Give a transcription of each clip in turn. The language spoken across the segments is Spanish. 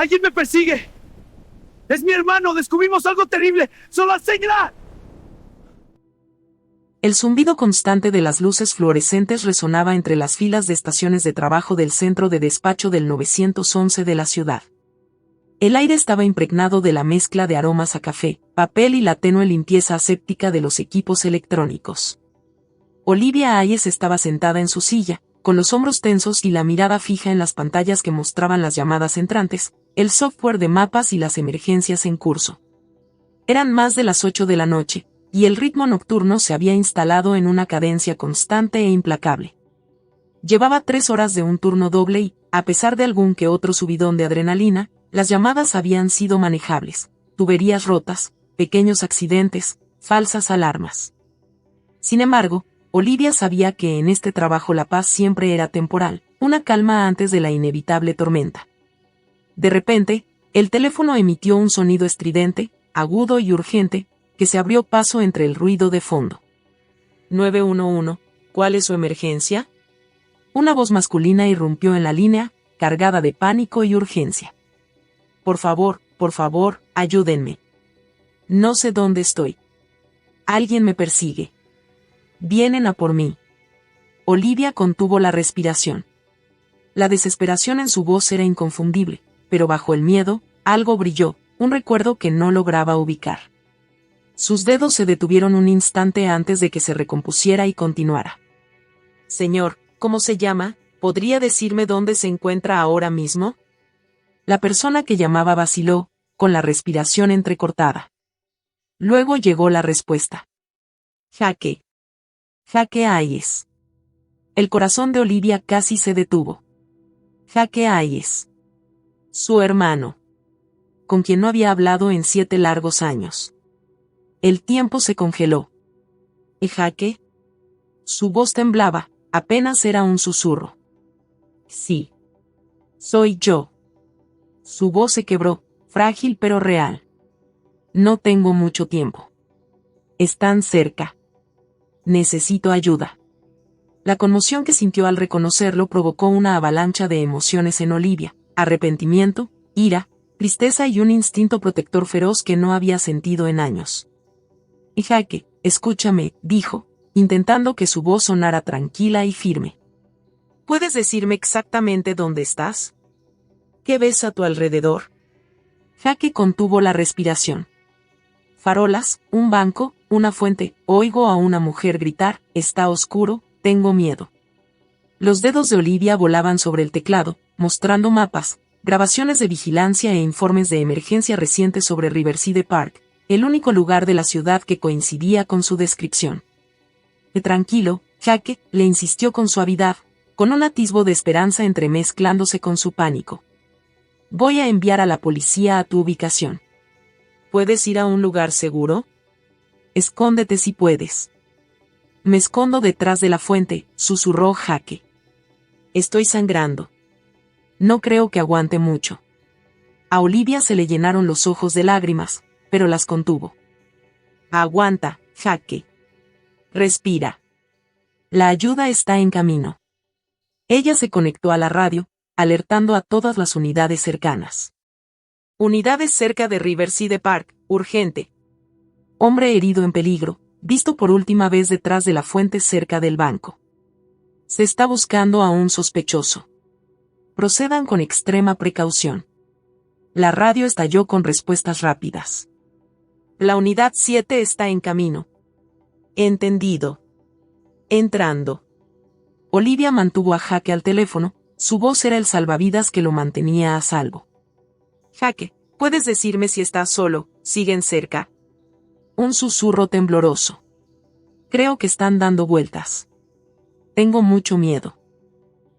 ¡Alguien me persigue! ¡Es mi hermano! ¡Descubrimos algo terrible! ¡Solo señala! El zumbido constante de las luces fluorescentes resonaba entre las filas de estaciones de trabajo del centro de despacho del 911 de la ciudad. El aire estaba impregnado de la mezcla de aromas a café, papel y la tenue limpieza aséptica de los equipos electrónicos. Olivia Hayes estaba sentada en su silla, con los hombros tensos y la mirada fija en las pantallas que mostraban las llamadas entrantes, el software de mapas y las emergencias en curso. Eran más de las 8 de la noche, y el ritmo nocturno se había instalado en una cadencia constante e implacable. Llevaba 3 horas de un turno doble y, a pesar de algún que otro subidón de adrenalina, las llamadas habían sido manejables, tuberías rotas, pequeños accidentes, falsas alarmas. Sin embargo, Olivia sabía que en este trabajo la paz siempre era temporal, una calma antes de la inevitable tormenta. De repente, el teléfono emitió un sonido estridente, agudo y urgente, que se abrió paso entre el ruido de fondo. 911, ¿cuál es su emergencia? Una voz masculina irrumpió en la línea, cargada de pánico y urgencia. Por favor, ayúdenme. No sé dónde estoy. Alguien me persigue. Vienen a por mí. Olivia contuvo la respiración. La desesperación en su voz era inconfundible, pero bajo el miedo, algo brilló, un recuerdo que no lograba ubicar. Sus dedos se detuvieron un instante antes de que se recompusiera y continuara. Señor, ¿cómo se llama? ¿Podría decirme dónde se encuentra ahora mismo? La persona que llamaba vaciló, con la respiración entrecortada. Luego llegó la respuesta. Jaque Hayes. El corazón de Olivia casi se detuvo. Jaque Hayes. Su hermano. Con quien no había hablado en 7 largos años. El tiempo se congeló. ¿Y Jaque? Su voz temblaba, apenas era un susurro. Sí. Soy yo. Su voz se quebró, frágil pero real. No tengo mucho tiempo. Están cerca. Necesito ayuda. La conmoción que sintió al reconocerlo provocó una avalancha de emociones en Olivia, arrepentimiento, ira, tristeza y un instinto protector feroz que no había sentido en años. Y Jaque, escúchame, dijo, intentando que su voz sonara tranquila y firme. ¿Puedes decirme exactamente dónde estás? ¿Qué ves a tu alrededor? Jaque contuvo la respiración. Farolas, un banco, una fuente, oigo a una mujer gritar, está oscuro, tengo miedo. Los dedos de Olivia volaban sobre el teclado, mostrando mapas, grabaciones de vigilancia e informes de emergencia recientes sobre Riverside Park, el único lugar de la ciudad que coincidía con su descripción. Tranquilo, Jaque, le insistió con suavidad, con un atisbo de esperanza entremezclándose con su pánico. Voy a enviar a la policía a tu ubicación. ¿Puedes ir a un lugar seguro? Escóndete si puedes. Me escondo detrás de la fuente, susurró Jaque. Estoy sangrando. No creo que aguante mucho. A Olivia se le llenaron los ojos de lágrimas, pero las contuvo. Aguanta, Jaque. Respira. La ayuda está en camino. Ella se conectó a la radio, alertando a todas las unidades cercanas. Unidades cerca de Riverside Park, urgente. Hombre herido en peligro, visto por última vez detrás de la fuente cerca del banco. Se está buscando a un sospechoso. Procedan con extrema precaución. La radio estalló con respuestas rápidas. La unidad 7 está en camino. Entendido. Entrando. Olivia mantuvo a Jaque al teléfono, su voz era el salvavidas que lo mantenía a salvo. Jaque, ¿puedes decirme si estás solo, siguen cerca? Un susurro tembloroso. Creo que están dando vueltas. Tengo mucho miedo.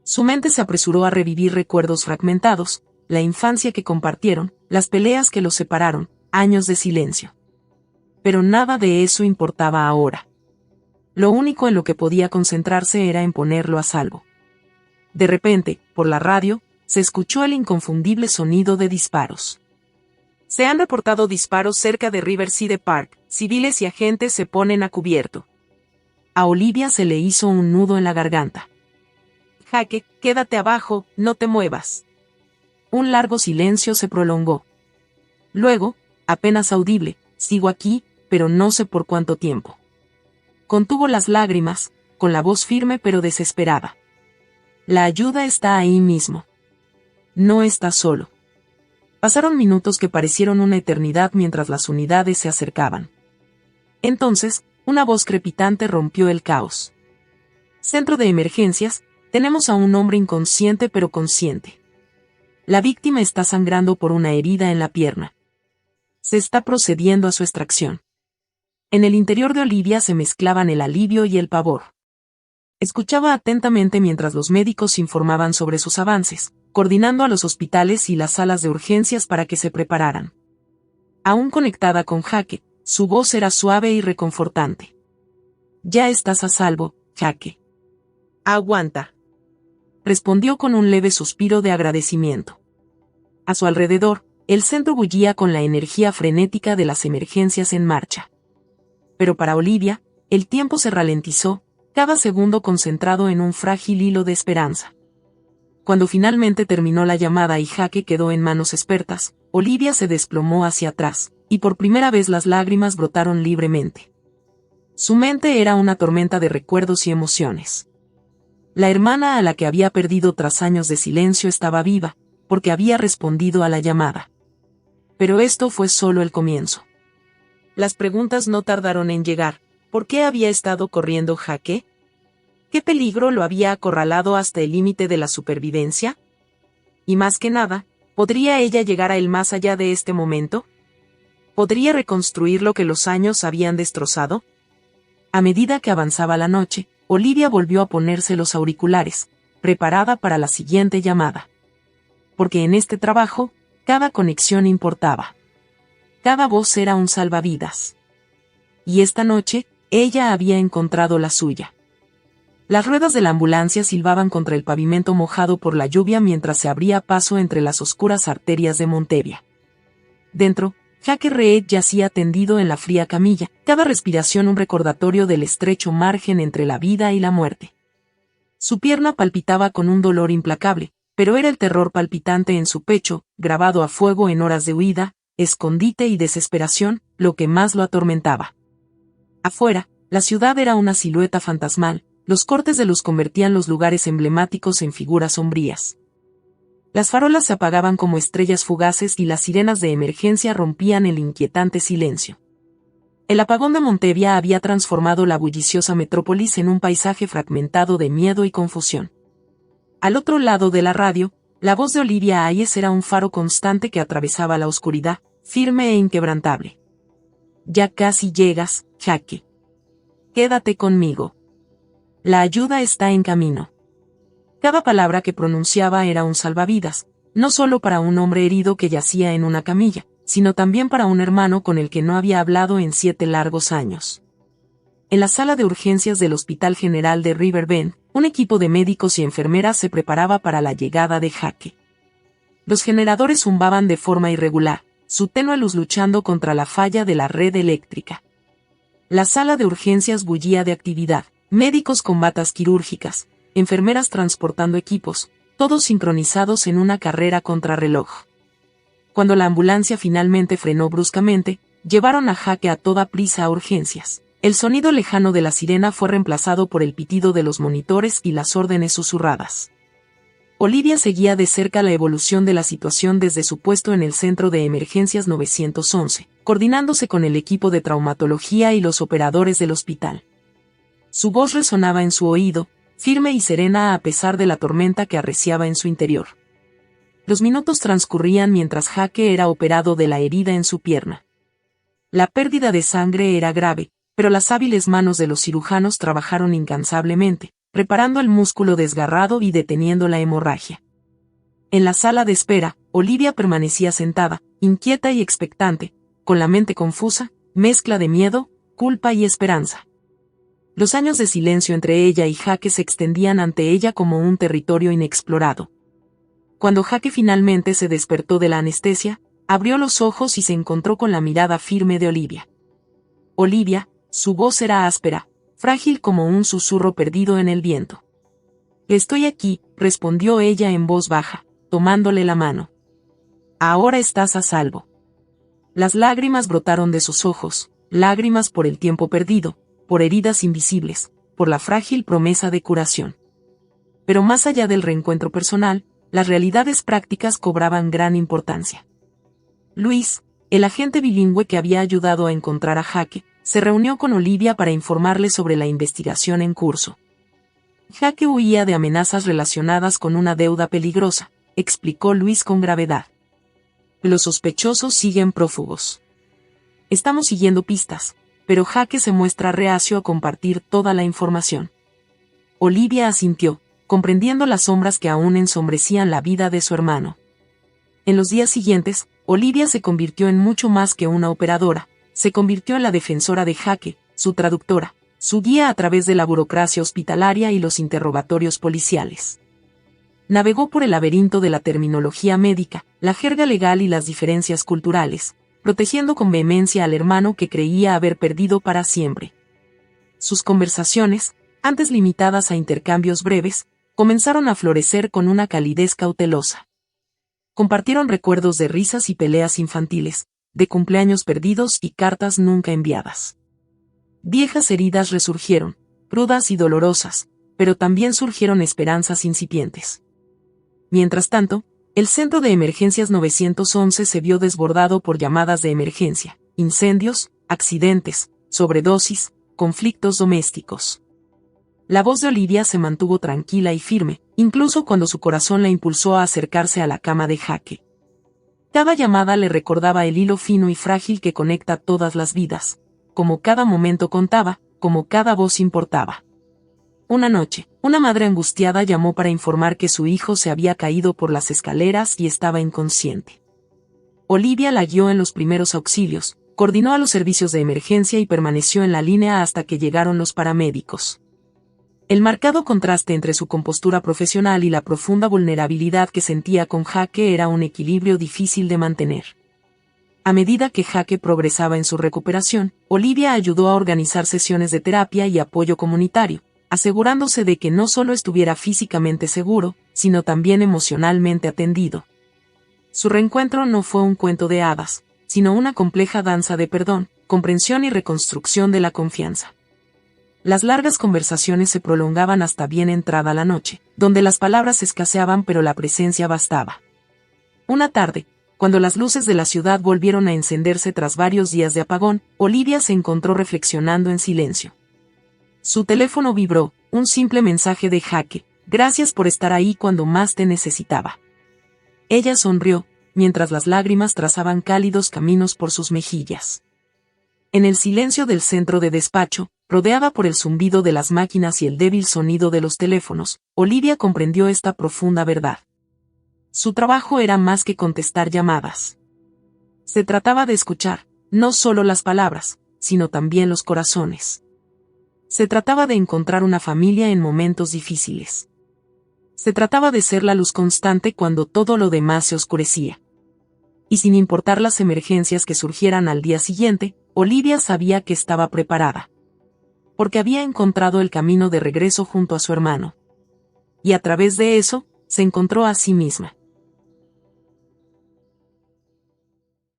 Su mente se apresuró a revivir recuerdos fragmentados, la infancia que compartieron, las peleas que los separaron, años de silencio. Pero nada de eso importaba ahora. Lo único en lo que podía concentrarse era en ponerlo a salvo. De repente, por la radio, se escuchó el inconfundible sonido de disparos. Se han reportado disparos cerca de Riverside Park, civiles y agentes se ponen a cubierto. A Olivia se le hizo un nudo en la garganta. Jaque, quédate abajo, no te muevas. Un largo silencio se prolongó. Luego, apenas audible, sigo aquí, pero no sé por cuánto tiempo. Contuvo las lágrimas, con la voz firme pero desesperada. La ayuda está ahí mismo. No está solo. Pasaron minutos que parecieron una eternidad mientras las unidades se acercaban. Entonces, una voz crepitante rompió el caos. Centro de emergencias, tenemos a un hombre inconsciente pero consciente. La víctima está sangrando por una herida en la pierna. Se está procediendo a su extracción. En el interior de Olivia se mezclaban el alivio y el pavor. Escuchaba atentamente mientras los médicos informaban sobre sus avances, coordinando a los hospitales y las salas de urgencias para que se prepararan. Aún conectada con Jake, su voz era suave y reconfortante. «Ya estás a salvo, Jake. Aguanta», respondió con un leve suspiro de agradecimiento. A su alrededor, el centro bullía con la energía frenética de las emergencias en marcha. Pero para Olivia, el tiempo se ralentizó, cada segundo concentrado en un frágil hilo de esperanza. Cuando finalmente terminó la llamada y Jake quedó en manos expertas, Olivia se desplomó hacia atrás, y por primera vez las lágrimas brotaron libremente. Su mente era una tormenta de recuerdos y emociones. La hermana a la que había perdido tras años de silencio estaba viva, porque había respondido a la llamada. Pero esto fue solo el comienzo. Las preguntas no tardaron en llegar. ¿Por qué había estado corriendo Jake? ¿Qué peligro lo había acorralado hasta el límite de la supervivencia? Y más que nada, ¿podría ella llegar a él más allá de este momento? ¿Podría reconstruir lo que los años habían destrozado? A medida que avanzaba la noche, Olivia volvió a ponerse los auriculares, preparada para la siguiente llamada. Porque en este trabajo, cada conexión importaba. Cada voz era un salvavidas. Y esta noche, ella había encontrado la suya. Las ruedas de la ambulancia silbaban contra el pavimento mojado por la lluvia mientras se abría paso entre las oscuras arterias de Montevia. Dentro, Jake Reed yacía tendido en la fría camilla, cada respiración un recordatorio del estrecho margen entre la vida y la muerte. Su pierna palpitaba con un dolor implacable, pero era el terror palpitante en su pecho, grabado a fuego en horas de huida, escondite y desesperación, lo que más lo atormentaba. Afuera, la ciudad era una silueta fantasmal, los cortes de luz convertían los lugares emblemáticos en figuras sombrías. Las farolas se apagaban como estrellas fugaces y las sirenas de emergencia rompían el inquietante silencio. El apagón de Montevia había transformado la bulliciosa metrópolis en un paisaje fragmentado de miedo y confusión. Al otro lado de la radio, la voz de Olivia Hayes era un faro constante que atravesaba la oscuridad, firme e inquebrantable. «Ya casi llegas, Jake. Quédate conmigo. La ayuda está en camino». Cada palabra que pronunciaba era un salvavidas, no solo para un hombre herido que yacía en una camilla, sino también para un hermano con el que no había hablado en 7 largos años. En la sala de urgencias del Hospital General de Riverbend, un equipo de médicos y enfermeras se preparaba para la llegada de Jake. Los generadores zumbaban de forma irregular, su tenue luz luchando contra la falla de la red eléctrica. La sala de urgencias bullía de actividad, médicos con batas quirúrgicas, enfermeras transportando equipos, todos sincronizados en una carrera contrarreloj. Cuando la ambulancia finalmente frenó bruscamente, llevaron a Jake a toda prisa a urgencias. El sonido lejano de la sirena fue reemplazado por el pitido de los monitores y las órdenes susurradas. Olivia seguía de cerca la evolución de la situación desde su puesto en el Centro de Emergencias 911, coordinándose con el equipo de traumatología y los operadores del hospital. Su voz resonaba en su oído, firme y serena a pesar de la tormenta que arreciaba en su interior. Los minutos transcurrían mientras Jake era operado de la herida en su pierna. La pérdida de sangre era grave, pero las hábiles manos de los cirujanos trabajaron incansablemente, reparando el músculo desgarrado y deteniendo la hemorragia. En la sala de espera, Olivia permanecía sentada, inquieta y expectante, con la mente confusa, mezcla de miedo, culpa y esperanza. Los años de silencio entre ella y Jake se extendían ante ella como un territorio inexplorado. Cuando Jake finalmente se despertó de la anestesia, abrió los ojos y se encontró con la mirada firme de Olivia. Olivia, su voz era áspera, frágil como un susurro perdido en el viento. «Estoy aquí», respondió ella en voz baja, tomándole la mano. Ahora estás a salvo. Las lágrimas brotaron de sus ojos, lágrimas por el tiempo perdido, por heridas invisibles, por la frágil promesa de curación. Pero más allá del reencuentro personal, las realidades prácticas cobraban gran importancia. Luis, el agente bilingüe que había ayudado a encontrar a Jake, se reunió con Olivia para informarle sobre la investigación en curso. Jake huía de amenazas relacionadas con una deuda peligrosa, explicó Luis con gravedad. Los sospechosos siguen prófugos. Estamos siguiendo pistas, pero Jake se muestra reacio a compartir toda la información. Olivia asintió, comprendiendo las sombras que aún ensombrecían la vida de su hermano. En los días siguientes, Olivia se convirtió en mucho más que una operadora, se convirtió en la defensora de Jake, su traductora, su guía a través de la burocracia hospitalaria y los interrogatorios policiales. Navegó por el laberinto de la terminología médica, la jerga legal y las diferencias culturales, protegiendo con vehemencia al hermano que creía haber perdido para siempre. Sus conversaciones, antes limitadas a intercambios breves, comenzaron a florecer con una calidez cautelosa. Compartieron recuerdos de risas y peleas infantiles, de cumpleaños perdidos y cartas nunca enviadas. Viejas heridas resurgieron, crudas y dolorosas, pero también surgieron esperanzas incipientes. Mientras tanto, el centro de emergencias 911 se vio desbordado por llamadas de emergencia, incendios, accidentes, sobredosis, conflictos domésticos. La voz de Olivia se mantuvo tranquila y firme, incluso cuando su corazón la impulsó a acercarse a la cama de Jake. Cada llamada le recordaba el hilo fino y frágil que conecta todas las vidas, como cada momento contaba, como cada voz importaba. Una noche, una madre angustiada llamó para informar que su hijo se había caído por las escaleras y estaba inconsciente. Olivia la guió en los primeros auxilios, coordinó a los servicios de emergencia y permaneció en la línea hasta que llegaron los paramédicos. El marcado contraste entre su compostura profesional y la profunda vulnerabilidad que sentía con Jake era un equilibrio difícil de mantener. A medida que Jake progresaba en su recuperación, Olivia ayudó a organizar sesiones de terapia y apoyo comunitario, asegurándose de que no solo estuviera físicamente seguro, sino también emocionalmente atendido. Su reencuentro no fue un cuento de hadas, sino una compleja danza de perdón, comprensión y reconstrucción de la confianza. Las largas conversaciones se prolongaban hasta bien entrada la noche, donde las palabras escaseaban pero la presencia bastaba. Una tarde, cuando las luces de la ciudad volvieron a encenderse tras varios días de apagón, Olivia se encontró reflexionando en silencio. Su teléfono vibró, un simple mensaje de Jake: gracias por estar ahí cuando más te necesitaba. Ella sonrió, mientras las lágrimas trazaban cálidos caminos por sus mejillas. En el silencio del centro de despacho, rodeada por el zumbido de las máquinas y el débil sonido de los teléfonos, Olivia comprendió esta profunda verdad. Su trabajo era más que contestar llamadas. Se trataba de escuchar, no solo las palabras, sino también los corazones. Se trataba de encontrar una familia en momentos difíciles. Se trataba de ser la luz constante cuando todo lo demás se oscurecía. Y sin importar las emergencias que surgieran al día siguiente, Olivia sabía que estaba preparada. Porque había encontrado el camino de regreso junto a su hermano. Y a través de eso, se encontró a sí misma.